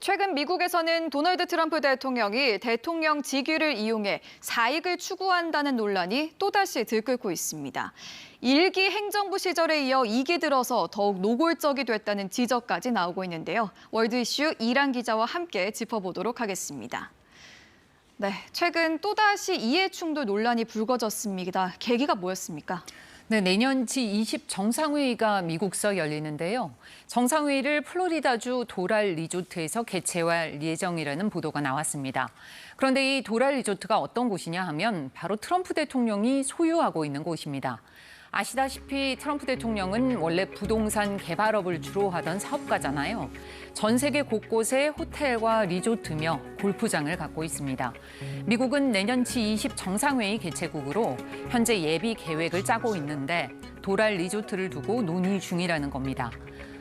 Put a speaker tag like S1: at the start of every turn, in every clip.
S1: 최근 미국에서는 도널드 트럼프 대통령이 대통령 직위를 이용해 사익을 추구한다는 논란이 또다시 들끓고 있습니다. 1기 행정부 시절에 이어 2기 들어서 더욱 노골적이 됐다는 지적까지 나오고 있는데요. 월드 이슈 이란 기자와 함께 짚어보도록 하겠습니다. 네, 최근 또다시 이해충돌 논란이 불거졌습니다. 계기가 뭐였습니까?
S2: 네, 내년 G20 정상회의가 미국서 열리는데요. 정상회의를 플로리다주 도랄 리조트에서 개최할 예정이라는 보도가 나왔습니다. 그런데 이 도랄 리조트가 어떤 곳이냐 하면 바로 트럼프 대통령이 소유하고 있는 곳입니다. 아시다시피 트럼프 대통령은 원래 부동산 개발업을 주로 하던 사업가잖아요. 전 세계 곳곳에 호텔과 리조트며 골프장을 갖고 있습니다. 미국은 내년 G20 정상회의 개최국으로 현재 예비 계획을 짜고 있는데 도랄 리조트를 두고 논의 중이라는 겁니다.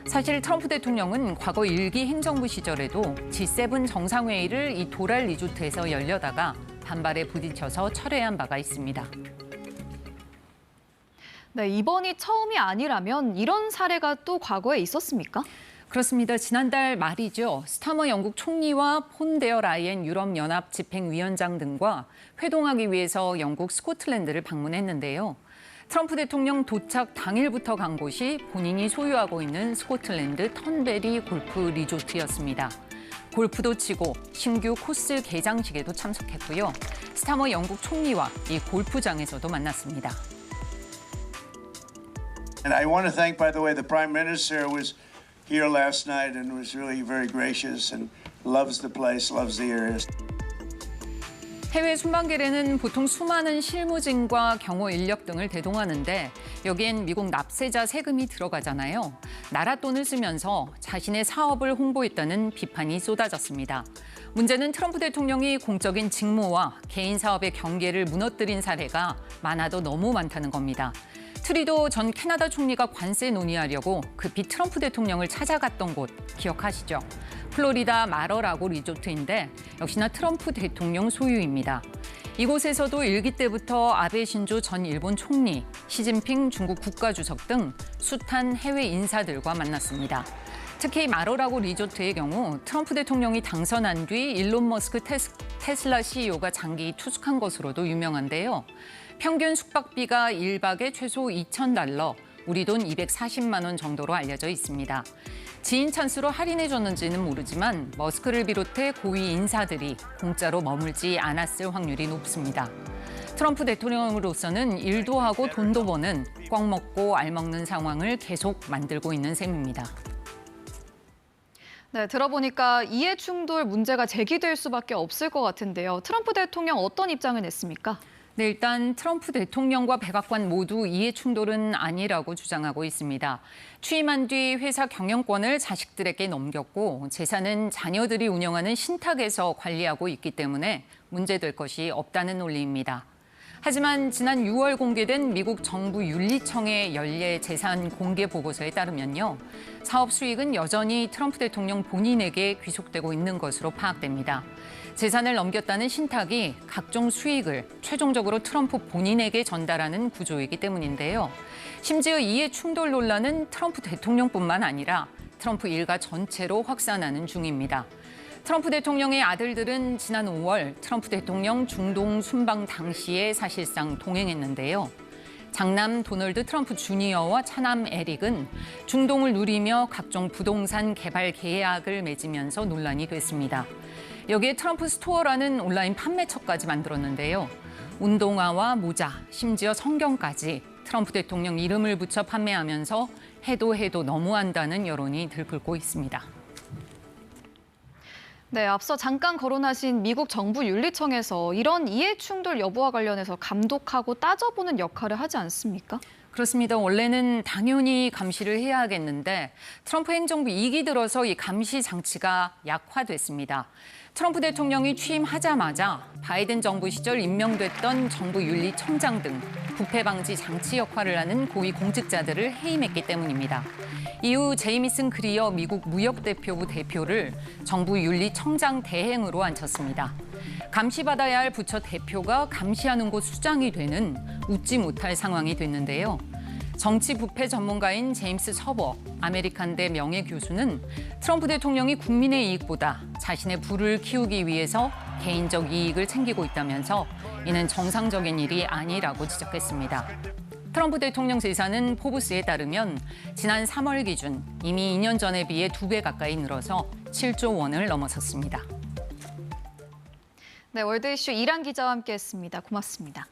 S2: 사실 트럼프 대통령은 과거 1기 행정부 시절에도 G7 정상회의를 이 도랄 리조트에서 열려다가 반발에 부딪혀서 철회한 바가 있습니다.
S1: 네, 이번이 처음이 아니라면 이런 사례가 또 과거에 있었습니까?
S2: 그렇습니다. 지난달 말이죠. 스타머 영국 총리와 폰 데어 라이엔 유럽연합 집행위원장 등과 회동하기 위해서 영국 스코틀랜드를 방문했는데요. 트럼프 대통령 도착 당일부터 간 곳이 본인이 소유하고 있는 스코틀랜드 턴베리 골프 리조트였습니다. 골프도 치고 신규 코스 개장식에도 참석했고요. 스타머 영국 총리와 이 골프장에서도 만났습니다.
S3: And I want to thank, by the way, the Prime Minister was here last night and was really very gracious and loves the place, loves the area.
S2: 해외 순방길에는 보통 수많은 실무진과 경호 인력 등을 대동하는데 여기엔 미국 납세자 세금이 들어가잖아요. 나라 돈을 쓰면서 자신의 사업을 홍보했다는 비판이 쏟아졌습니다. 문제는 트럼프 대통령이 공적인 직무와 개인 사업의 경계를 무너뜨린 사례가 많아도 너무 많다는 겁니다. 트리도 전 캐나다 총리가 관세 논의하려고 급히 트럼프 대통령을 찾아갔던 곳 기억하시죠? 플로리다 마러라고 리조트인데 역시나 트럼프 대통령 소유입니다. 이곳에서도 1기 때부터 아베 신조 전 일본 총리, 시진핑 중국 국가주석 등 숱한 해외 인사들과 만났습니다. 특히 마러라고 리조트의 경우 트럼프 대통령이 당선한 뒤 일론 머스크 테슬라 CEO가 장기 투숙한 것으로도 유명한데요. 평균 숙박비가 1박에 최소 $2,000, 우리 돈 240만 원 정도로 알려져 있습니다. 지인 찬스로 할인해줬는지는 모르지만 머스크를 비롯해 고위 인사들이 공짜로 머물지 않았을 확률이 높습니다. 트럼프 대통령으로서는 일도 하고 돈도 버는 꽉 먹고 알 먹는 상황을 계속 만들고 있는 셈입니다.
S1: 네, 들어보니까 이해충돌 문제가 제기될 수밖에 없을 것 같은데요. 트럼프 대통령 어떤 입장을 냈습니까?
S2: 네, 일단 트럼프 대통령과 백악관 모두 이해충돌은 아니라고 주장하고 있습니다. 취임한 뒤 회사 경영권을 자식들에게 넘겼고 재산은 자녀들이 운영하는 신탁에서 관리하고 있기 때문에 문제될 것이 없다는 논리입니다. 하지만 지난 6월 공개된 미국 정부 윤리청의 연례 재산 공개 보고서에 따르면요. 사업 수익은 여전히 트럼프 대통령 본인에게 귀속되고 있는 것으로 파악됩니다. 재산을 넘겼다는 신탁이 각종 수익을 최종적으로 트럼프 본인에게 전달하는 구조이기 때문인데요. 심지어 이해 충돌 논란은 트럼프 대통령뿐만 아니라 트럼프 일가 전체로 확산하는 중입니다. 트럼프 대통령의 아들들은 지난 5월 트럼프 대통령 중동 순방 당시에 사실상 동행했는데요. 장남 도널드 트럼프 주니어와 차남 에릭은 중동을 누리며 각종 부동산 개발 계약을 맺으면서 논란이 됐습니다. 여기에 트럼프 스토어라는 온라인 판매처까지 만들었는데요. 운동화와 모자, 심지어 성경까지 트럼프 대통령 이름을 붙여 판매하면서 해도 너무한다는 여론이 들끓고 있습니다.
S1: 네, 앞서 잠깐 거론하신 미국 정부 윤리청에서 이런 이해충돌 여부와 관련해서 감독하고 따져보는 역할을 하지 않습니까?
S2: 그렇습니다. 원래는 당연히 감시를 해야 하겠는데 트럼프 행정부 2기 들어서 이 감시 장치가 약화됐습니다. 트럼프 대통령이 취임하자마자 바이든 정부 시절 임명됐던 정부 윤리청장 등 부패 방지 장치 역할을 하는 고위 공직자들을 해임했기 때문입니다. 이후 제이미슨 그리어 미국 무역대표부 대표를 정부 윤리청장 대행으로 앉혔습니다. 감시받아야 할 부처 대표가 감시하는 곳 수장이 되는 웃지 못할 상황이 됐는데요. 정치 부패 전문가인 제임스 서버 아메리칸대 명예교수는 트럼프 대통령이 국민의 이익보다 자신의 부를 키우기 위해서 개인적 이익을 챙기고 있다면서 이는 정상적인 일이 아니라고 지적했습니다. 트럼프 대통령 재산은 포브스에 따르면 지난 3월 기준 이미 2년 전에 비해 2배 가까이 늘어서 7조 원을 넘어섰습니다.
S1: 네, 월드 이슈 이란 기자와 함께했습니다. 고맙습니다.